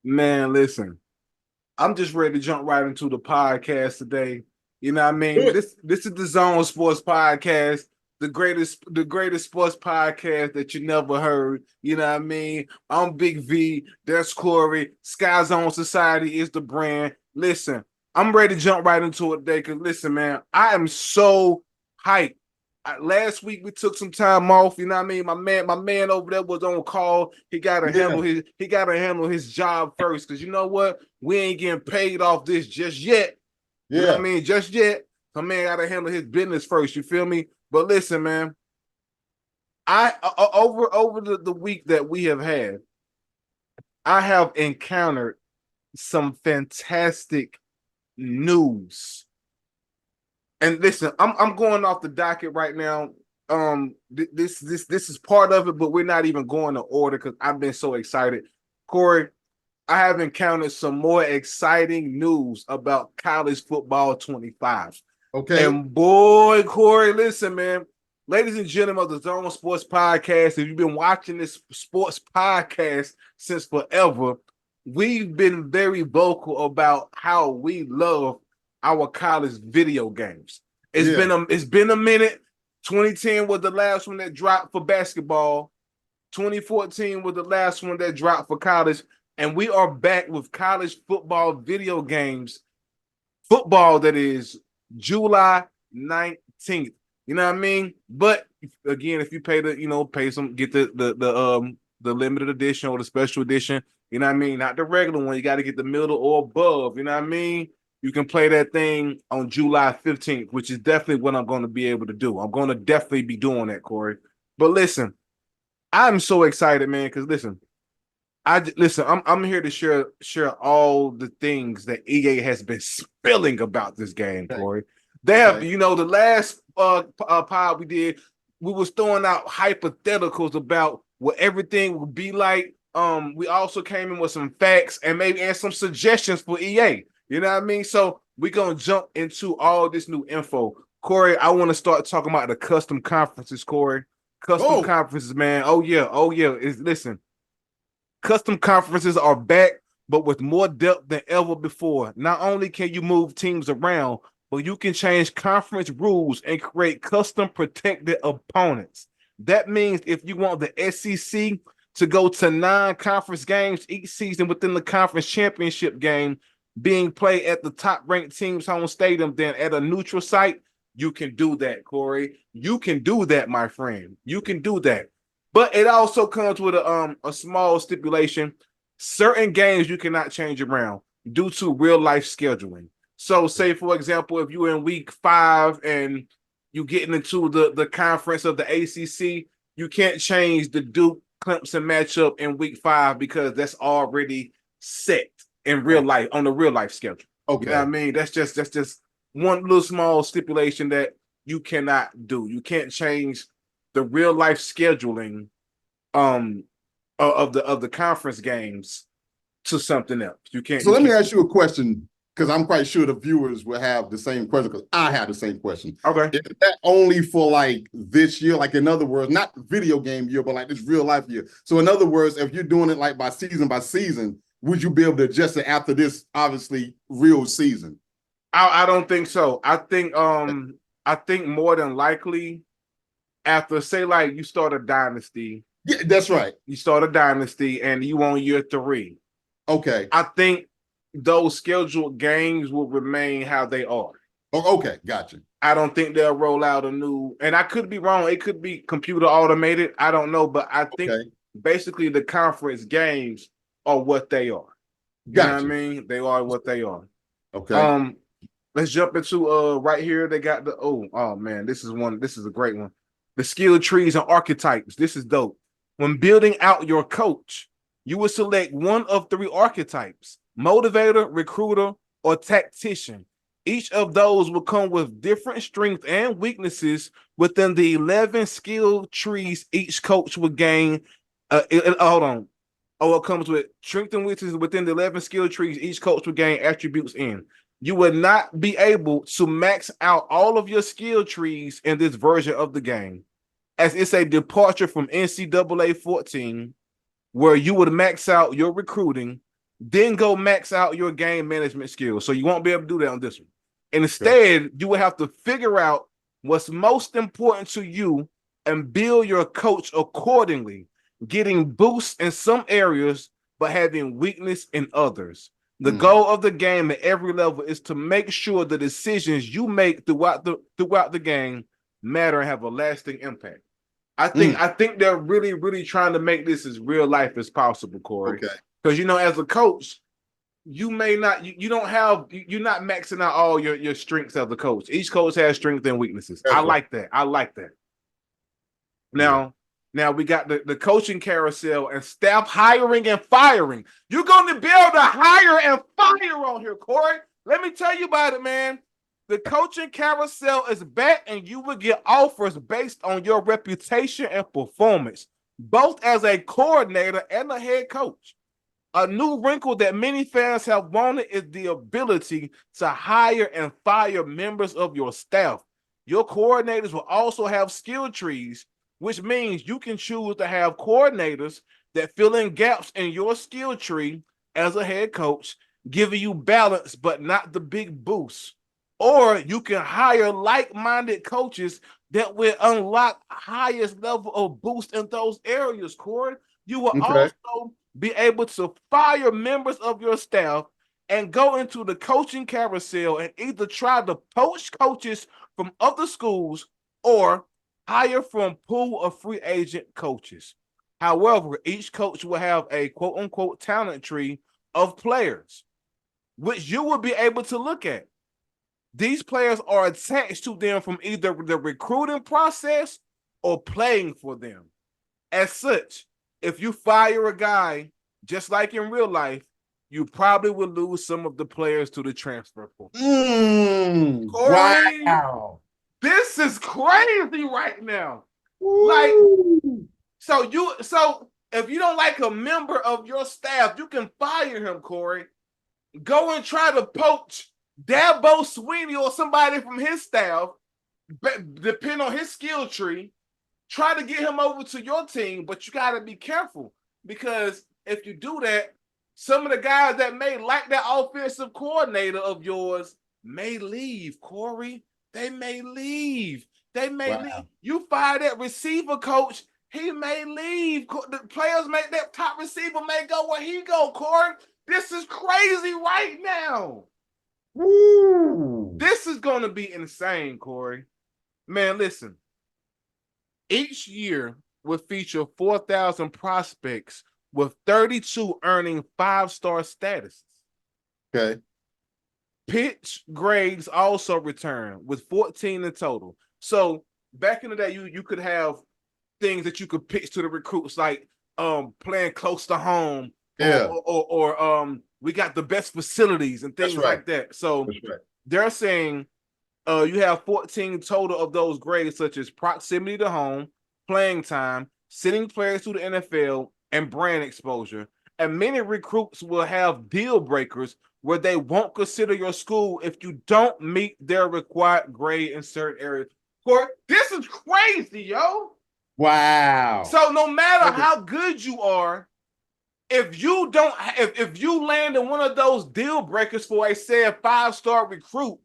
Man, listen, I'm just ready to jump right into the podcast today. You know what I Do mean? it. This is the Zone Sports Podcast, the greatest sports podcast that you never heard. You know what I mean? I'm Big V, that's Corey. Skyzone.Society is the brand. Listen, I'm ready to jump right into it today because listen, man, I am so hyped. Last week we took some time off. You know what I mean? My man over there was on call. Yeah, He gotta handle his job first. Cause you know what? We ain't getting paid off this just yet. You know what I yeah. mean? Just yet. My man gotta handle his business first. You feel me? But listen, man. Over the week that we have had, I have encountered some fantastic news. And listen, I'm going off the docket right now. This is part of it, but we're not even going to order because I've been so excited. Corey, I have encountered some more exciting news about college football 25. Okay. And boy, Corey, listen, man. Ladies and gentlemen of the Zone Sports Podcast, if you've been watching this sports podcast since forever, we've been very vocal about how we love our college video games. Yeah. It's been a minute. 2010 was the last one that dropped for basketball. 2014 was the last one that dropped for college. And we are back with college football video games. Football that is July 19th. You know what I mean? But again, if you pay pay some, get the limited edition or the special edition, you know what I mean? Not the regular one. You got to get the middle or above. You know what I mean? You can play that thing on July 15th, which is definitely what I'm going to be able to do. I'm going to definitely be doing that, Corey. But listen, I'm so excited, man, because listen. I'm here to share all the things that EA has been spilling about this game, Okay. Corey. They have, Okay. the last pod we did, we was throwing out hypotheticals about what everything would be like. We also came in with some facts and some suggestions for EA. You know what I mean? So we're gonna jump into all this new info. Corey, I want to start talking about the custom conferences, Corey. Custom Oh, conferences, man. Oh yeah. Listen, custom conferences are back, but with more depth than ever before. Not only can you move teams around, but you can change conference rules and create custom protected opponents. That means if you want the SEC to go to 9 conference games each season within the conference championship game being played at the top ranked team's home stadium, then at a neutral site, you can do that, Corey. You can do that, my friend. You can do that. But it also comes with a small stipulation. Certain games you cannot change around due to real life scheduling. So, say for example, if you're in week 5 and you getting into the conference of the ACC, you can't change the Duke Clemson matchup in week 5 because that's already set in real oh, life on the real life schedule. You know what I okay. mean? That's just one little small stipulation that you cannot do. You can't change the real life scheduling um of the conference games to something else. You can't So you let me can't ask you a question because I'm quite sure the viewers will have the same question because I have the same question. okay. Is that only for like this year? Like in other words, not video game year, but like this real life year. So in other words, if you're doing it like by season, would you be able to adjust it after this obviously real season? I don't think so. I think more than likely after say like Yeah, that's right. you start a dynasty and you on year 3. Okay. I think those scheduled games will remain how they are. Oh, okay, gotcha. I don't think they'll roll out a new, and I could be wrong. It could be computer automated. I don't know, but I think Okay, basically the conference games are what they are. You know what I gotcha. mean? They are what they are. Okay. Um, let's jump into right here. They got oh man, this is a great one. The skill trees and archetypes. This is dope. When building out your coach, you will select one of 3 archetypes: motivator, recruiter, or tactician. Each of those will come with different strengths and weaknesses within the 11 skill trees each coach will gain. Hold on. Oh, it comes with strength and weaknesses within the 11 skill trees each coach will gain attributes in. You would not be able to max out all of your skill trees in this version of the game, as it's a departure from NCAA 14, where you would max out your recruiting, then go max out your game management skills. So you won't be able to do that on this one. Okay. Instead, you will have to figure out what's most important to you and build your coach accordingly, getting boosts in some areas, but having weakness in others. The goal of the game at every level is to make sure the decisions you make throughout the game matter and have a lasting impact. I think they're really trying to make this as real life as possible, Corey. Okay. Because as a coach, you may not you don't have you're not maxing out all your strengths as a coach. Each coach has strengths and weaknesses. That's I right. like that. I like that. Yeah. Now we got the coaching carousel and staff hiring and firing. You're going to be able to hire and fire on here, Corey. Let me tell you about it, man. The coaching carousel is back, and you will get offers based on your reputation and performance, both as a coordinator and a head coach. A new wrinkle that many fans have wanted is the ability to hire and fire members of your staff. Your coordinators will also have skill trees, which means you can choose to have coordinators that fill in gaps in your skill tree as a head coach, giving you balance but not the big boost. Or you can hire like-minded coaches that will unlock highest level of boost in those areas, Corey. You will Okay. also be able to fire members of your staff and go into the coaching carousel and either try to poach coaches from other schools or hire from pool of free agent coaches. However, each coach will have a quote unquote talent tree of players, which you will be able to look at. These players are attached to them from either the recruiting process or playing for them. As such, if you fire a guy, just like in real life, you probably will lose some of the players to the transfer portal. Corey, Wow. this is crazy right now. Like, Woo. so if you don't like a member of your staff, you can fire him, Corey. Go and try to poach Dabo Sweeney or somebody from his staff, depend on his skill tree. Try to get him over to your team, but you got to be careful because if you do that, some of the guys that may like that offensive coordinator of yours may leave, Corey. They may leave. They may leave. You fire that receiver coach, he may leave. The players make that top receiver may go where he go, Corey. This is crazy right now. Woo. This is going to be insane, Corey. Man, listen. Each year will feature 4,000 prospects with 32 earning 5-star status. Okay. Pitch grades also return with 14 in total. So back in the day, you could have things that you could pitch to the recruits like playing close to home, Yeah. or we got the best facilities and things like that. So they're saying you have 14 total of those grades, such as proximity to home, playing time, sending players to the NFL, and brand exposure. And many recruits will have deal breakers where they won't consider your school if you don't meet their required grade in certain areas. This is crazy, yo. Wow. So no matter how good you are, if you land in one of those deal breakers for a said 5-star recruit,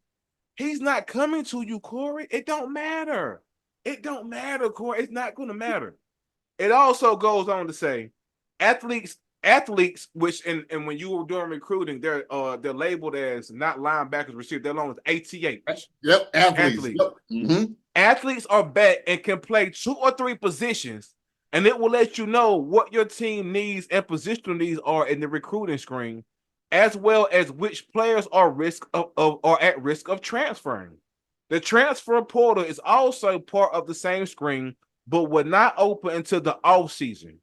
he's not coming to you, Corey. It don't matter. It don't matter, Corey. It's not going to matter. It also goes on to say, athletes, which and when you were doing recruiting, they're labeled as not linebackers, receivers. They're known as ATH. Yep, athletes. Yep. Mm-hmm. Athletes are back and can play 2 or 3 positions, and it will let you know what your team needs and positional needs are in the recruiting screen, as well as which players are at risk of transferring. The transfer portal is also part of the same screen, but will not open until the offseason.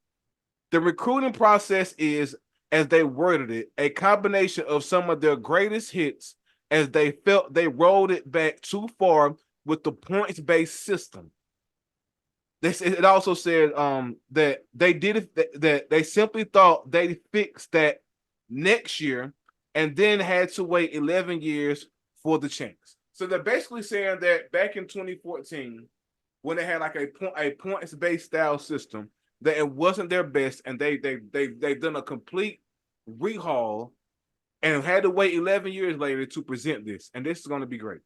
The recruiting process is, as they worded it, a combination of some of their greatest hits as they felt they rolled it back too far with the points-based system. It also said that they did it, that they simply thought they fixed that next year and then had to wait 11 years for the chance. So they're basically saying that back in 2014, when they had like a points-based style system, that it wasn't their best, and they've done a complete rehaul, and had to wait 11 years later to present this. And this is going to be great.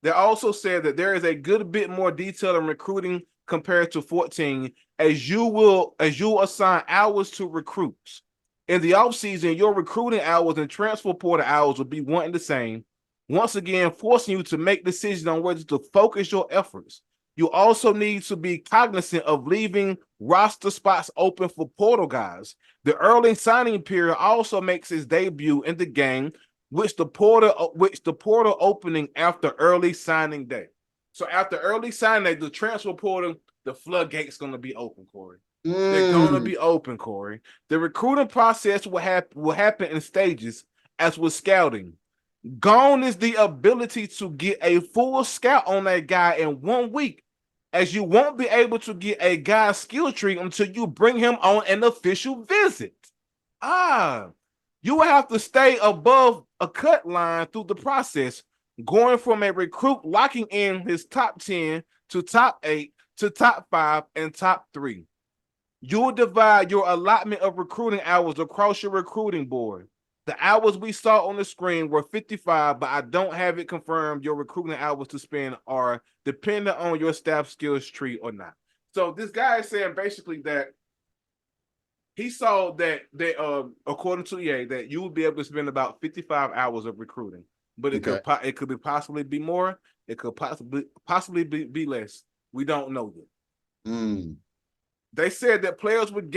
They also said that there is a good bit more detail in recruiting compared to 14, as you assign hours to recruits. In the offseason, your recruiting hours and transfer portal hours will be one and the same, once again forcing you to make decisions on whether to focus your efforts. You also need to be cognizant of leaving roster spots open for portal guys. The early signing period also makes its debut in the game, which the portal opening after early signing day. So after early signing day, the transfer portal, the floodgates going to be open, Corey. They're going to be open, Corey. The recruiting process will happen in stages, as with scouting. Gone is the ability to get a full scout on a guy in 1 week, as you won't be able to get a guy's skill tree until you bring him on an official visit. You will have to stay above a cut line through the process, going from a recruit locking in his top 10 to top 8 to top 5 and top 3. You will divide your allotment of recruiting hours across your recruiting board. The hours we saw on the screen were 55, but I don't have it confirmed your recruiting hours to spend are dependent on your staff skills tree or not. So this guy is saying basically that he saw that according to EA, that you would be able to spend about 55 hours of recruiting, but it could possibly be more. It could possibly be less. We don't know yet. They said that players would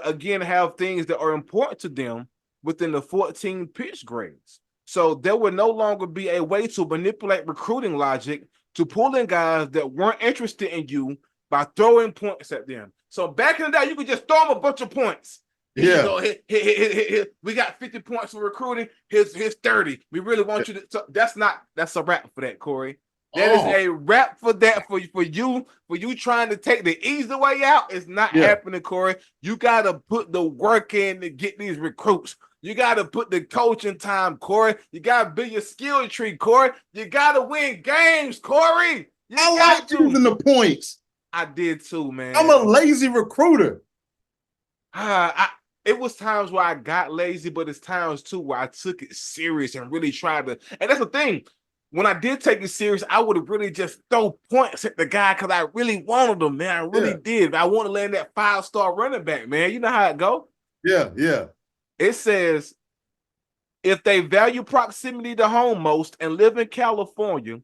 again have things that are important to them within the 14 pitch grades. So there would no longer be a way to manipulate recruiting logic to pull in guys that weren't interested in you by throwing points at them. So back in the day, you could just throw them a bunch of points. Here you go. Here. We got 50 points for recruiting. Here's 30. We really want you to. So that's a wrap for that, Corey. That is a wrap for that for you trying to take the easy way out. It's not happening, Corey. You got to put the work in to get these recruits. You got to put the coaching time, Corey. You got to build your skill tree, Corey. You got to win games, Corey. I like using the points. I did too, man. I'm a lazy recruiter. It was times where I got lazy, but it's times too where I took it serious and really tried to. And that's the thing. When I did take it serious, I would have really just throw points at the guy because I really wanted him, man. I really did. I want to land that 5-star running back, man. You know how it go? Yeah. It says, if they value proximity to home most and live in California,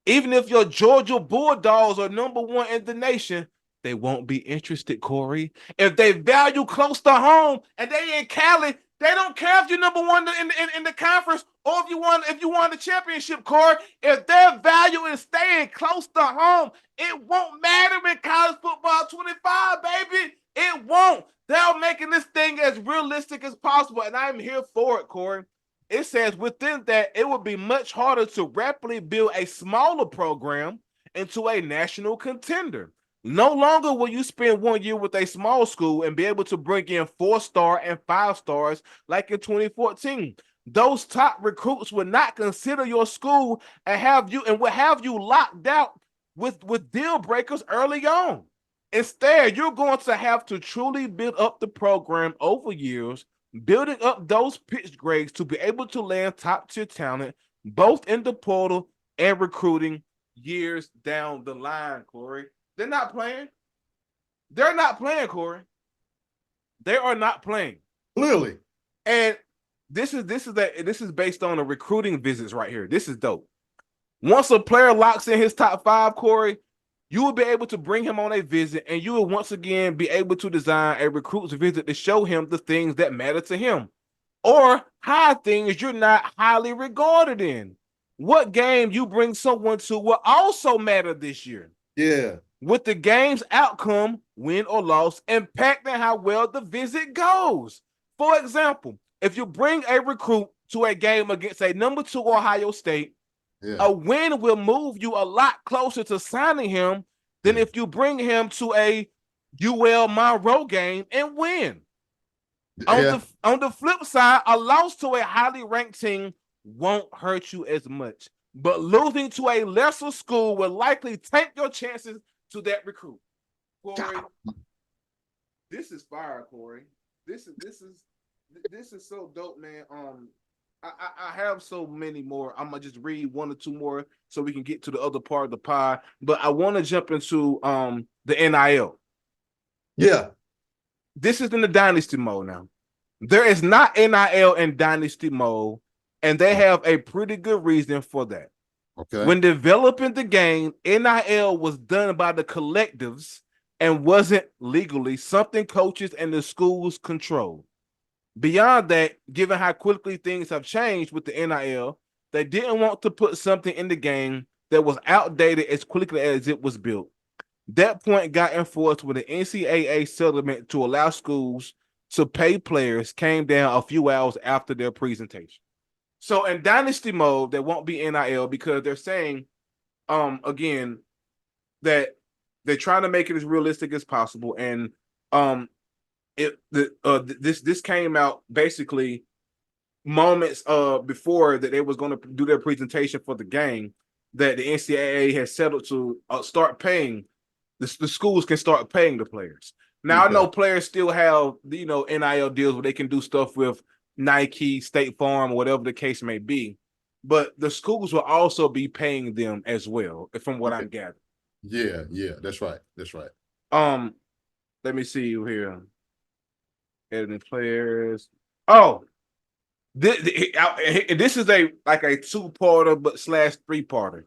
even if your Georgia Bulldogs are #1 in the nation, they won't be interested, Corey. If they value close to home and they in Cali, they don't care if you're #1 in the conference or if you won the championship, Corey. If their value is staying close to home, it won't matter in college football 25, baby. It won't. They're making this thing as realistic as possible, and I'm here for it, Corey. It says within that, it would be much harder to rapidly build a smaller program into a national contender. No longer will you spend 1 year with a small school and be able to bring in 4-star and 5-stars like in 2014. Those top recruits would not consider your school and would have you locked out with deal breakers early on. Instead, you're going to have to truly build up the program over years, building up those pitch grades to be able to land top-tier talent, both in the portal and recruiting years down the line, Corey. They're not playing. They're not playing, Corey. They are not playing. Clearly. And this is based on the recruiting visits right here. This is dope. Once a player locks in his top 5, Corey, you will be able to bring him on a visit, and you will once again be able to design a recruit's visit to show him the things that matter to him, or hide things you're not highly regarded in. What game you bring someone to will also matter this year. Yeah. With the game's outcome, win or loss, impacting how well the visit goes. For example, if you bring a recruit to a game against a #2 Ohio State, a win will move you a lot closer to signing him than if you bring him to a UL Monroe game and win. On the flip side, a loss to a highly ranked team won't hurt you as much, but losing to a lesser school will likely tank your chances to that recruit. Corey, this is fire, Corey. This is this is so dope, man. I have so many more. I'm gonna just read one or two more so we can get to the other part of the pie. But I want to jump into the NIL. Yeah. This is in the dynasty mode now. There is not NIL in dynasty mode, and they have a pretty good reason for that. Okay. When developing the game, NIL was done by the collectives and wasn't legally something coaches and the schools control. Beyond that, given how quickly things have changed with the NIL, they didn't want to put something in the game that was outdated as quickly as it was built. That point got enforced when the NCAA settlement to allow schools to pay players came down a few hours after their presentation. So in dynasty mode, there won't be NIL because they're saying, again, that they're trying to make it as realistic as possible. And this came out basically moments before that they was going to do their presentation for the game, that the NCAA has settled to start paying the schools can start paying the players. Now I know players still have NIL deals where they can do stuff with Nike, State Farm, or whatever the case may be, but the schools will also be paying them as well, from what I'm gathering. Yeah, that's right. Let me see you here. Editing players. Oh, this is a two-parter but / three-parter.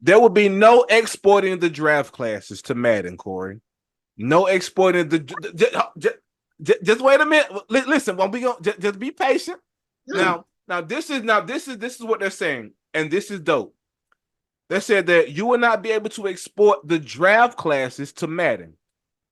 There will be no exporting the draft classes to Madden, Corey. No exporting just wait a minute. Listen, when we go, just be patient. Yeah. Now this is what they're saying, and this is dope. They said that you will not be able to export the draft classes to Madden.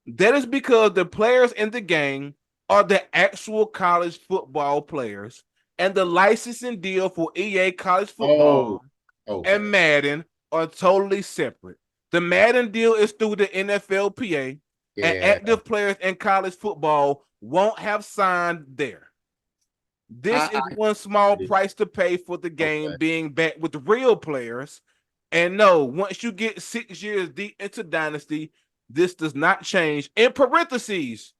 That is because the players in the game are the actual college football players, and the licensing deal for EA college football and Madden are totally separate. The Madden deal is through the NFLPA, and active players in college football won't have signed there. This is one small price to pay for the game being back with real players. And no, once you get 6 years deep into Dynasty, this does not change, in parentheses,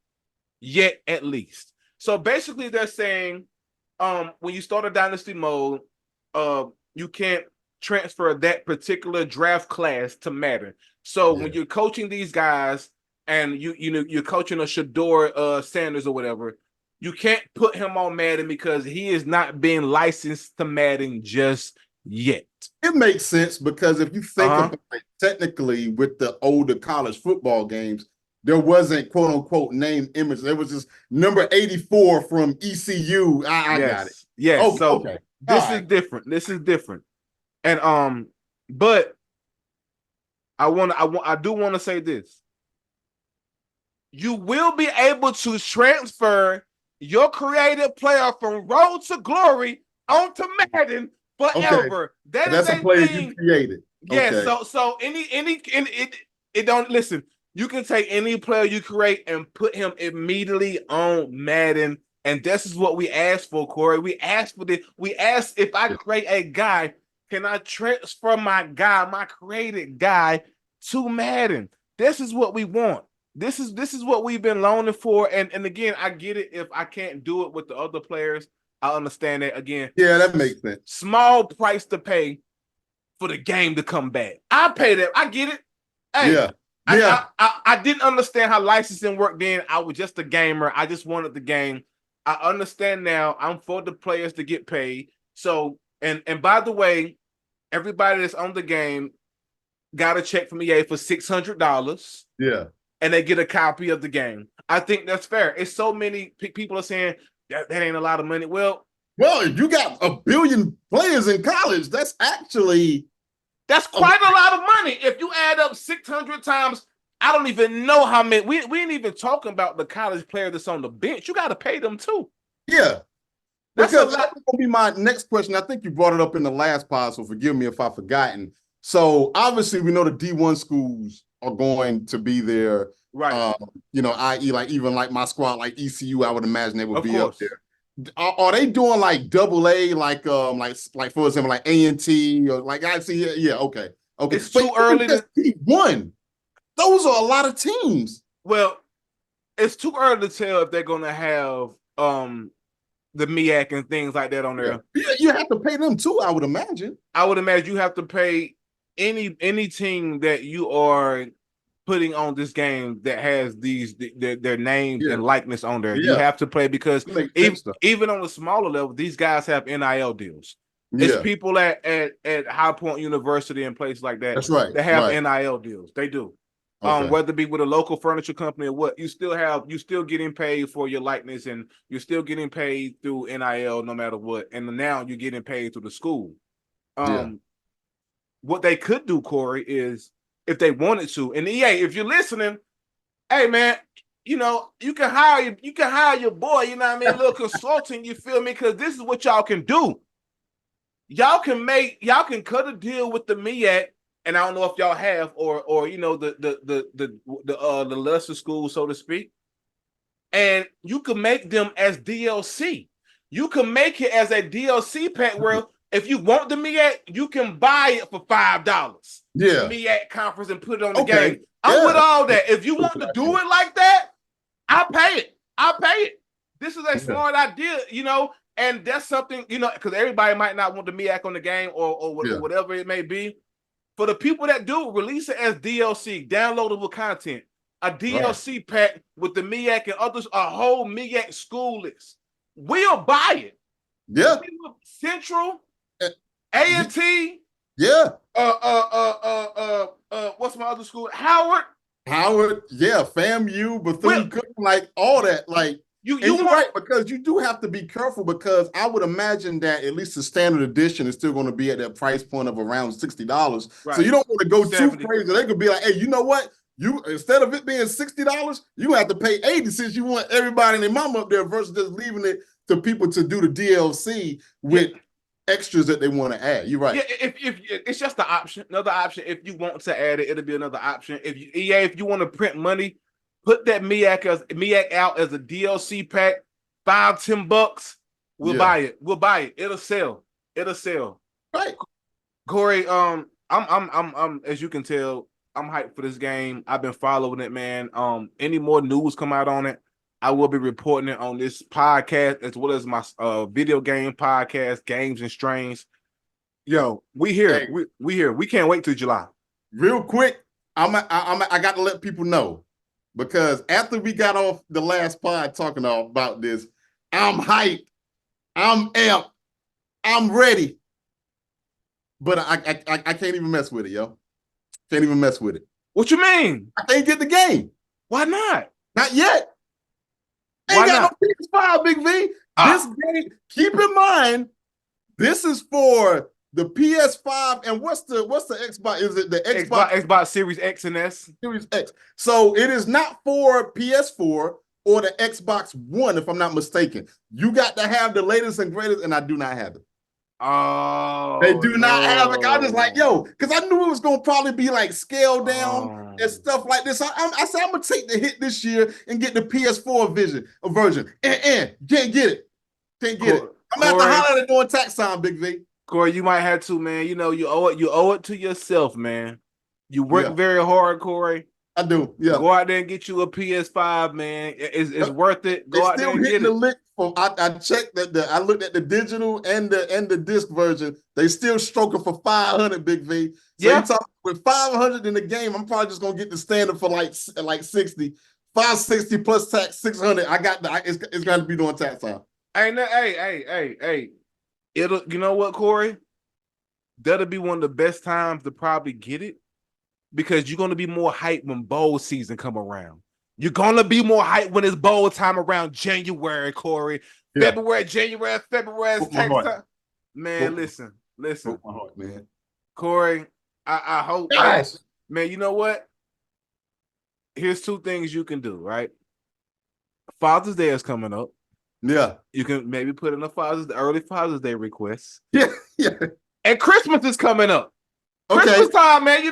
yet at least. So basically they're saying when you start a Dynasty mode, you can't transfer that particular draft class to Madden. So when you're coaching these guys and you're coaching a Shador Sanders or whatever, you can't put him on Madden because he is not being licensed to Madden just yet. It makes sense because if you think about it, technically with the older college football games, there wasn't quote unquote name image. There was just number 84 from ECU. I got it. Yes. This is different. This is different. And but I do want to say this. You will be able to transfer your creative player from Road to Glory onto Madden forever. That's a player you created. Yes. So it don't listen. You can take any player you create and put him immediately on Madden. And this is what we asked for, Corey. We asked for this. We asked if I create a guy, can I transfer my guy, my created guy, to Madden? This is what we want. This is what we've been loaning for. And again, I get it. If I can't do it with the other players, I understand that. Again, yeah, that makes sense. Small price to pay for the game to come back. I pay that. I get it. Hey, I didn't understand how licensing worked then. I was just a gamer. I just wanted the game. I understand now. I'm for the players to get paid. So, and by the way, everybody that's on the game got a check from EA for $600. Yeah. And they get a copy of the game. I think that's fair. It's so many people are saying that ain't a lot of money. Well, if you got 1 billion players in college, that's quite a lot of money. If you add up 600 times, I don't even know how many. We ain't even talking about the college player that's on the bench. You got to pay them too. Yeah. That's going to be my next question. I think you brought it up in the last pod, so forgive me if I've forgotten. So obviously we know the D1 schools are going to be there, right? I.e., like even like my squad, like ECU, I would imagine they would be up there. Are they doing like AA, like for example, like A&T or like I see? Yeah, okay. It's too early to D1. Those are a lot of teams. Well, it's too early to tell if they're going to have the MIAC and things like that on Yeah. there. You have to pay them too, I would imagine. I would imagine you have to pay any team that you are putting on this game that has their names Yeah. and likeness on there. You Yeah. have to play because That makes even sense though. even on a smaller level, these guys have NIL deals. It's Yeah. people at High Point University and places like that That's right. that have Right. NIL deals. They do. Okay. Whether it be with a local furniture company or what, you still getting paid for your likeness and you're still getting paid through NIL no matter what. And now you're getting paid through the school. Yeah. What they could do, Corey, is if they wanted to, and EA, if you're listening, hey man, you can hire your boy, you know what I mean, a little consulting, you feel me? Because this is what y'all can do. Y'all can cut a deal with the MEAC, and I don't know if y'all have or the lesser school, so to speak, and you can make them as DLC. You can make it as a DLC pack where if you want the MEAC, you can buy it for $5. The Yeah. MEAC conference and put it on the Okay. game. I'm with Yeah. all that. If you want to do it like that, I'll pay it. I'll pay it. This is a Yeah. smart idea, and that's something, because everybody might not want the MEAC on the game or whatever it may be. For the people that do, release it as DLC, downloadable content, a DLC pack with the MEAC and others, a whole MEAC school list. We'll buy it. Yeah. Central, Uh, A&T, Yeah. what's my other school? Howard, yeah, FAMU, Well, Bethune-Cookman, like all that, like you're you're right, because you do have to be careful, because I would imagine that at least the standard edition is still going to be at that price point of around $60. Right. So you don't want to go 70. too crazy. They could be like, hey, you know what? You, instead of it being $60, you have to pay 80 since you want everybody and their mama up there, versus just leaving it to people to do the DLC with extras that they want to add. You're right. Yeah, if it's just an option, another option. If you want to add it, it'll be another option. If you want to print money, put that MEAC out as a DLC pack, $5-10. We'll buy it. We'll buy it. It'll sell. Right. Corey, I'm as you can tell, I'm hyped for this game. I've been following it, man. Any more news come out on it, I will be reporting it on this podcast as well as my video game podcast, Games and Strains. Yo, we here. Hey. We here. We can't wait till July. Real quick, I got to let people know, because after we got off the last pod talking about this, I'm hyped, I'm amped, I'm ready, but I can't even mess with it, yo. Can't even mess with it. What you mean? I can't get the game. Why not? Not yet. Why Ain't got not? no PS5, Big V. This game, keep in mind, this is for the PS5 and what's the Xbox? Is it the Xbox Series X and S? Series X. So it is not for PS4 or the Xbox One, if I'm not mistaken. You got to have the latest and greatest, and I do not have it. Oh, they do not have it. I just like, yo, because I knew it was going to probably be like scaled down and stuff like this. I said, I'm going to take the hit this year and get the PS4 version. Can't get it. Can't get it. I'm going to have to holler at it during tax time, Big V. Corey, you might have to, man. You owe it to yourself, man. You work very hard, Corey. I do. Yeah. Go out there and get you a PS5, man. It's worth it. Go out there and get it. Lick from, I checked that I looked at the digital and the disc version. They still stroking for 500, Big V. So you talk with 500 in the game, I'm probably just gonna get the standard for like 60. 560 plus tax 600. I got it's gonna be doing tax time. Hey. You know what, Corey? That'll be one of the best times to probably get it, because you're gonna be more hyped when bowl season come around. You're gonna be more hyped when it's bowl time around January, Corey. Yeah. February is tax time. Man, listen. My heart, man. Corey, I hope, man, you know what? Here's two things you can do, right? Father's Day is coming up. Yeah. You can maybe put in early Father's Day requests. Yeah. And Christmas is coming up. Christmas time, man,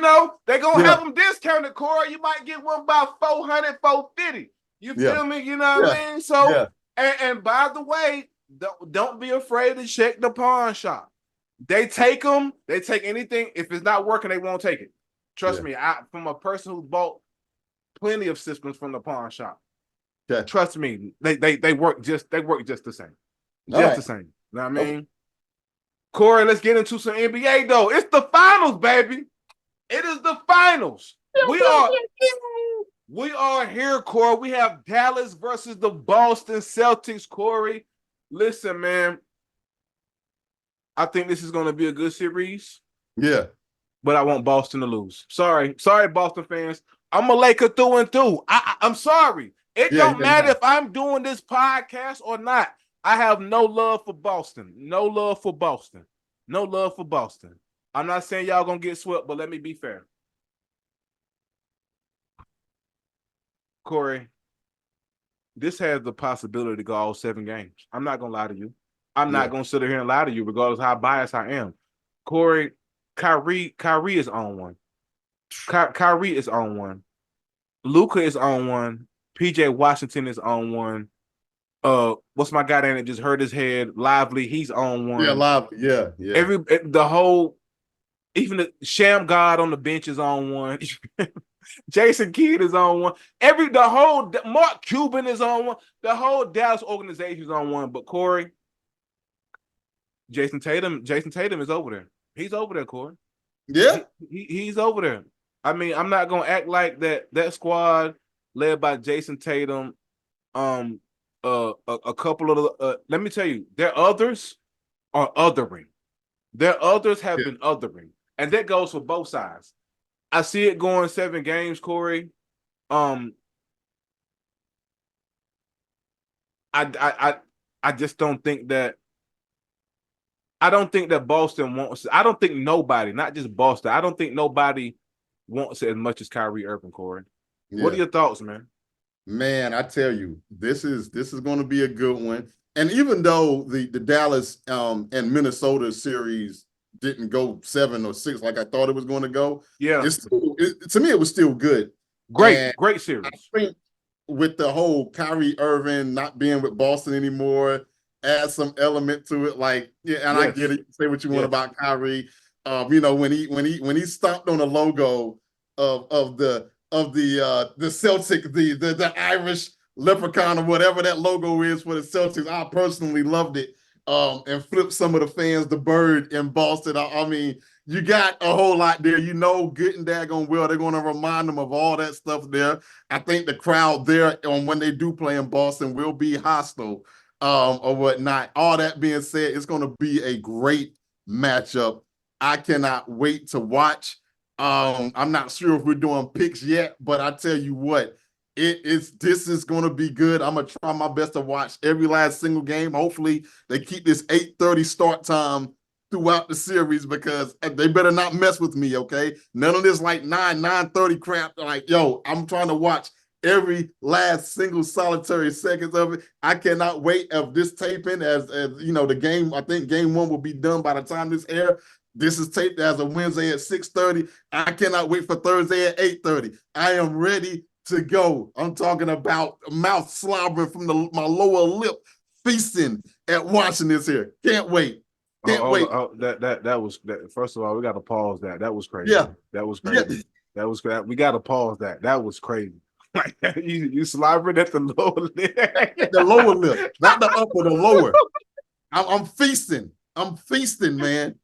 they're going to have them discounted, Corey. You might get one by $400, $450. You feel me? You know what I mean? So, and by the way, don't be afraid to check the pawn shop. They take anything. If it's not working, they won't take it. Trust me, from a person who bought plenty of systems from the pawn shop. Okay. Trust me, they work just the same. All Just right. the same. You know what I Okay. mean? Corey, let's get into some NBA though. It's the finals, baby. It is the finals. We are here, Corey. We have Dallas versus the Boston Celtics, Corey. Listen, man. I think this is going to be a good series, Yeah. but I want Boston to lose. Sorry, Boston fans. I'm a Laker through and through. I'm sorry. It Yeah. don't Yeah. matter Yeah. if I'm doing this podcast or not. I have no love for Boston. No love for Boston. No love for Boston. I'm not saying y'all gonna get swept, but let me be fair. Corey, this has the possibility to go all 7 games. I'm not gonna lie to you. I'm Yeah. not gonna sit here and lie to you, regardless of how biased I am. Corey, Kyrie is on one. Kyrie is on one. Luka is on one. PJ Washington is on one. What's my guy that just hurt his head? Lively, he's on Yeah. one. Live. Yeah. Yeah. The whole, even the Sham God on the bench is on one. Jason Kidd is on one. The whole Mark Cuban is on one. The whole Dallas organization is on one. But Corey, Jason Tatum is over there. He's over there, Corey. Yeah. He's over there. I mean, I'm not gonna act like that squad led by Jason Tatum, a couple of let me tell you, their others are othering. Their others have Yeah. been othering, and that goes for both sides. I see it going 7 games, Corey. Um, I just don't think that. I don't think that Boston wants. I don't think nobody, not just Boston. I don't think nobody wants it as much as Kyrie Irving, Corey. What are Yeah. your thoughts, man? Man, I tell you, this is going to be a good one. And even though the Dallas and Minnesota series didn't go 7 or 6 like I thought it was going to go, Yeah, to me it was still good. And great I series. think with the whole Kyrie Irving not being with Boston anymore, add some element to it. Like, yeah, and I get Yes, it. Say what you want yes. about Kyrie. When he stomped on the logo of the Celtic, the Irish leprechaun or whatever that logo is for the Celtics. I personally loved it. And flipped some of the fans the bird in Boston. I mean, you got a whole lot there. Good and daggone well. They're going to remind them of all that stuff there. I think the crowd there, when they do play in Boston, will be hostile or whatnot. All that being said, it's going to be a great matchup. I cannot wait to watch. I'm not sure if we're doing picks yet, but I tell you what, this is going to be good. I'm gonna try my best to watch every last single game. Hopefully, they keep this 8:30 start time throughout the series because they better not mess with me. Okay, none of this like 9:30 crap. Like, yo, I'm trying to watch every last single solitary seconds of it. I cannot wait of this taping as the game. I think game 1 will be done by the time this air. This is taped as a Wednesday at 6:30. I cannot wait for Thursday at 8:30. I am ready to go. I'm talking about mouth slobbering from my lower lip, feasting at watching this here. Can't wait. Can't wait. That was that. First of all, we got to pause that. That was crazy. Yeah. That was Yeah. crazy. That was we got to pause that. That was crazy. Like you slobbering at the lower lip. The lower lip, not the upper, the lower. I'm feasting. I'm feasting, man.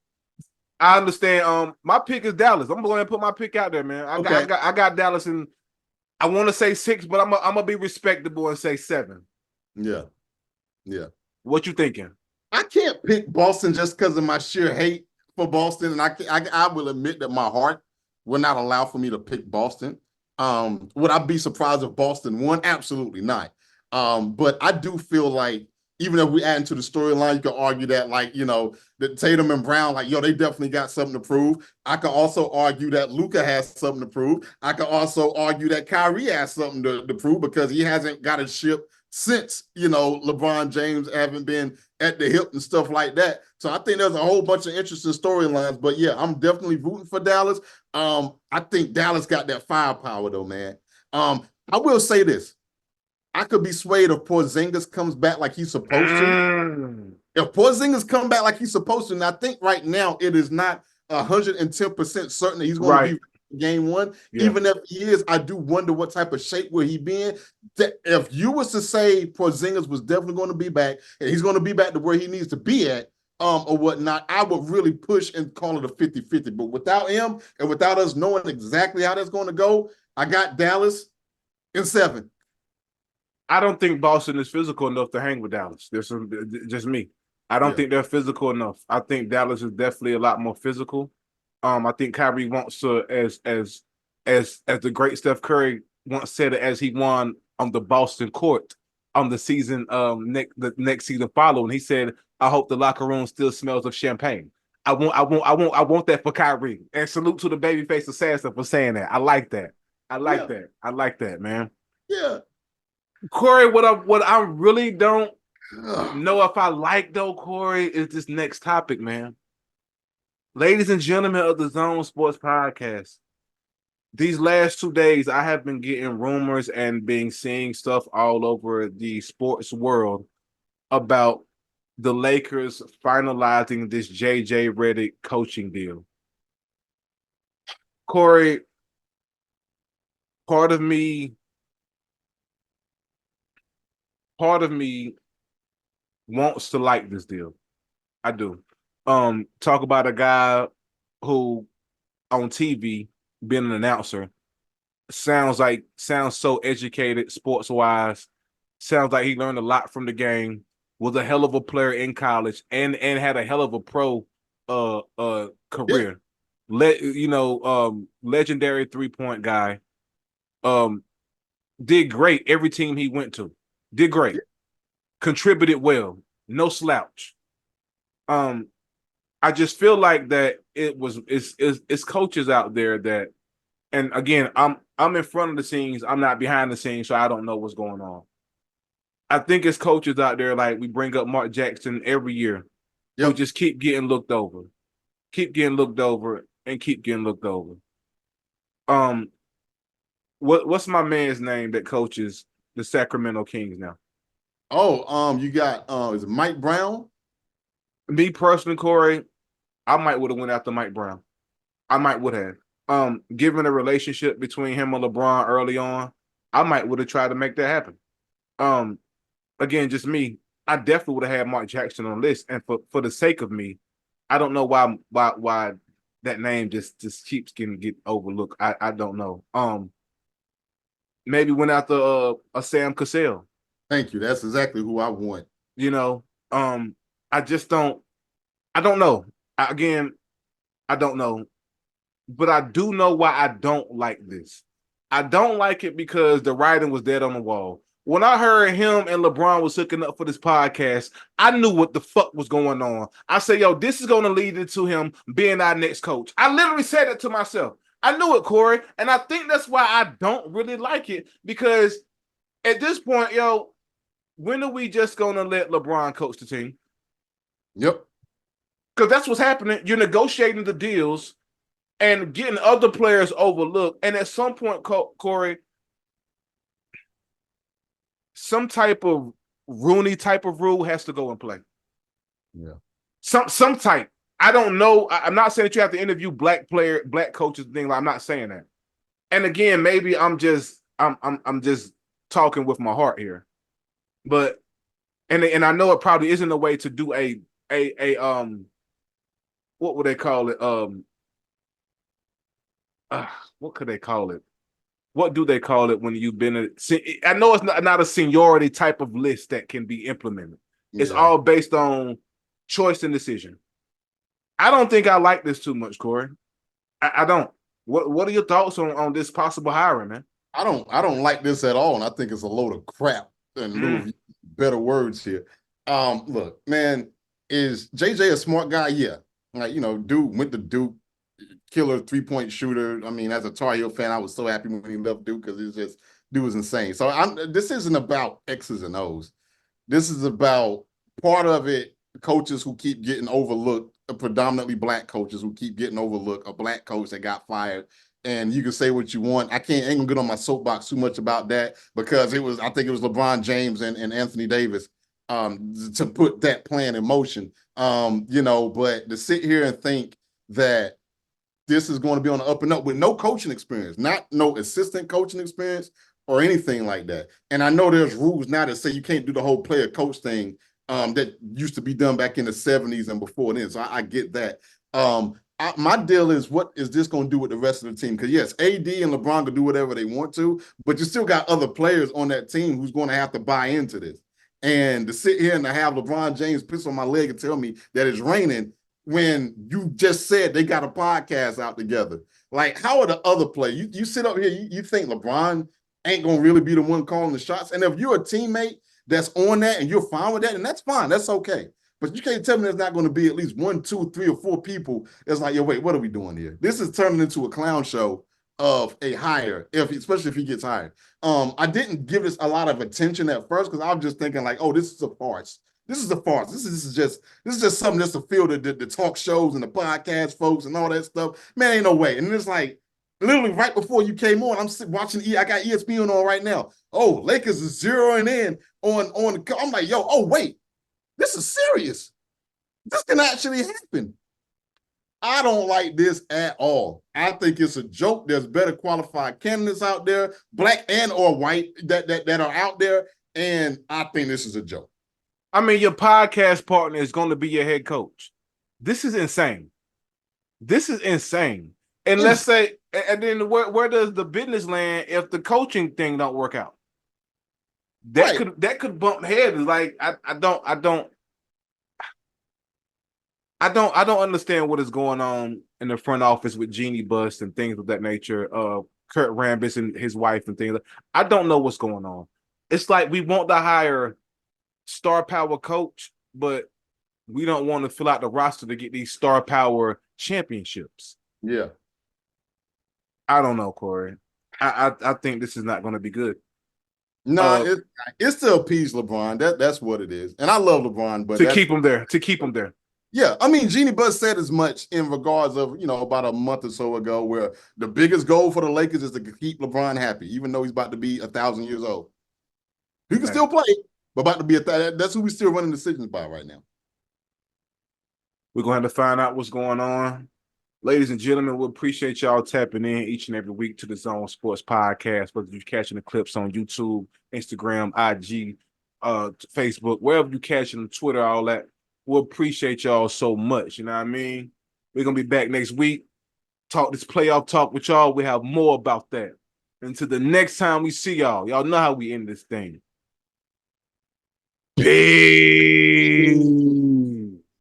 I understand. My pick is Dallas. I'm going to put my pick out there, man. I got Dallas, and I want to say 6, but I'm gonna be respectable and say 7. Yeah. Yeah. What you thinking? I can't pick Boston just because of my sheer hate for Boston, and I will admit that my heart will not allow for me to pick Boston. Would I be surprised if Boston won? Absolutely not. But I do feel like even if we add into the storyline, you could argue that that Tatum and Brown, they definitely got something to prove. I could also argue that Luka has something to prove. I could also argue that Kyrie has something to prove because he hasn't got a ship since, LeBron James haven't been at the hip and stuff like that. So I think there's a whole bunch of interesting storylines. But yeah, I'm definitely rooting for Dallas. I think Dallas got that firepower though, man. I will say this. I could be swayed if Porzingis comes back like he's supposed to. If Porzingis come back like he's supposed to, and I think right now it is not 110% certain that he's going to be game one. Yeah. Even if he is, I do wonder what type of shape will he be in. That if you was to say Porzingis was definitely going to be back, and he's going to be back to where he needs to be at, or whatnot, I would really push and call it a 50-50. But without him and without us knowing exactly how that's going to go, I got Dallas in 7. I don't think Boston is physical enough to hang with Dallas. There's just me. I don't think they're physical enough. I think Dallas is definitely a lot more physical. I think Kyrie wants to, as the great Steph Curry once said it, as he won on the Boston court on the season the next season following. He said, "I hope the locker room still smells of champagne." I want that for Kyrie. And salute to the babyface assassin for saying that. I like that. I like that. I like that, man. Yeah. Corey, what I really don't know if I like though, Corey, is this next topic, man. Ladies and gentlemen of the Zone Sports Podcast, these last 2 days I have been getting rumors and being seeing stuff all over the sports world about the Lakers finalizing this JJ Reddick coaching deal. Corey, part of me wants to like this deal. I do. Talk about a guy who on TV being an announcer sounds so educated sports wise. Sounds like he learned a lot from the game. Was a hell of a player in college and had a hell of a pro career. Legendary 3-point guy. Did great every team he went to. Did great. Contributed well. No slouch. I just feel like that it's coaches out there that, and again, I'm in front of the scenes, I'm not behind the scenes, so I don't know what's going on. I think it's coaches out there, like we bring up Mark Jackson every year, who just keep getting looked over, and keep getting looked over. What's my man's name that coaches the Sacramento Kings now? You got is it Mike Brown? Me personally, Corey, I might would have went after Mike Brown. I might would have. Given the relationship between him and LeBron early on, I might would have tried to make that happen. Again, just me. I definitely would have had Mark Jackson on the list, and for the sake of me, I don't know why that name just keeps get overlooked. I don't know. Maybe went after a Sam Cassell. Thank you. That's exactly who I want. I just don't. I don't know. I don't know. But I do know why I don't like this. I don't like it because the writing was dead on the wall. When I heard him and LeBron was hooking up for this podcast, I knew what the fuck was going on. I said, yo, this is going to lead into him being our next coach. I literally said it to myself. I knew it, Corey. And I think that's why I don't really like it, because at this point, yo, when are we just going to let LeBron coach the team? Yep. Because that's what's happening. You're negotiating the deals and getting other players overlooked. And at some point, Corey, some type of Rooney type of rule has to go in play. Yeah. Some type. I don't know. I'm not saying that you have to interview black coaches, thing. I'm not saying that. And again, maybe I'm just talking with my heart here. But and I know it probably isn't a way to do a what would they call it? What could they call it? What do they call it when you've been I know it's not a seniority type of list that can be implemented. Yeah. It's all based on choice and decision. I don't think I like this too much, Corey. I don't. What are your thoughts on this possible hiring, man? I don't like this at all, and I think it's a load of crap. And lieu of better words here. Look, man, is JJ a smart guy? Yeah. Like, dude went to Duke, killer 3-point shooter. I mean, as a Tar Heel fan, I was so happy when he left Duke, because dude was insane. So this isn't about X's and O's. This is about part of it, coaches who keep getting overlooked, predominantly black coaches who keep getting overlooked, a black coach that got fired. And you can say what you want. I ain't gonna get on my soapbox too much about that, because I think it was LeBron James and Anthony Davis to put that plan in motion. But to sit here and think that this is going to be on the up and up with no coaching experience, not no assistant coaching experience or anything like that. And I know there's rules now that say you can't do the whole player coach thing that used to be done back in the 70s and before then. So I get that. My deal is, what is this going to do with the rest of the team? Because yes, AD and LeBron can do whatever they want to, but you still got other players on that team who's going to have to buy into this. And to sit here and to have LeBron James piss on my leg and tell me that it's raining when you just said they got a podcast out together. Like, how are the other players? You sit up here, you think LeBron ain't going to really be the one calling the shots? And if you're a teammate that's on that and you're fine with that, and that's fine, that's okay. But you can't tell me there's not going to be at least 1, 2, 3, or 4 people that's like, yo, wait, what are we doing here? This is turning into a clown show of a hire, especially if he gets hired. I didn't give this a lot of attention at first because I was just thinking like, oh, this is a farce. This is a farce. This is just something just to fill the talk shows and the podcast folks and all that stuff. Man, ain't no way. And it's like literally right before you came on, I'm watching. I got ESPN on right now. Oh, Lakers is zeroing in on. I'm like, yo, oh wait. This is serious. This can actually happen. I don't like this at all. I think it's a joke. There's better qualified candidates out there, black and or white, that are out there, and I think this is a joke. I mean, your podcast partner is going to be your head coach. This is insane. This is insane. And let's say, and then where does the business land if the coaching thing don't work out? That could bump heads. Like I don't understand what is going on in the front office with Jeannie Buss and things of that nature. Kurt Rambis and his wife and things. I don't know what's going on. It's like we want to hire star power coach, but we don't want to fill out the roster to get these star power championships. Yeah. I don't know, Corey. I think this is not going to be good. No, it's to appease LeBron. That's what it is. And I love LeBron, but to keep him there. Yeah, I mean, Jeannie Buss said as much in regards of, about a month or so ago, where the biggest goal for the Lakers is to keep LeBron happy, even though he's about to be 1,000 years old. He can still play, but about to be that's who we're still running decisions by right now. We're going to have to find out what's going on. Ladies and gentlemen, we appreciate y'all tapping in each and every week to the Zone Sports Podcast, whether you're catching the clips on YouTube, Instagram, IG, Facebook, wherever you're catching them, Twitter, all that. We'll appreciate y'all so much. You know what I mean? We're going to be back next week. Talk this playoff talk with y'all. We have more about that. Until the next time we see y'all know how we end this thing. Peace.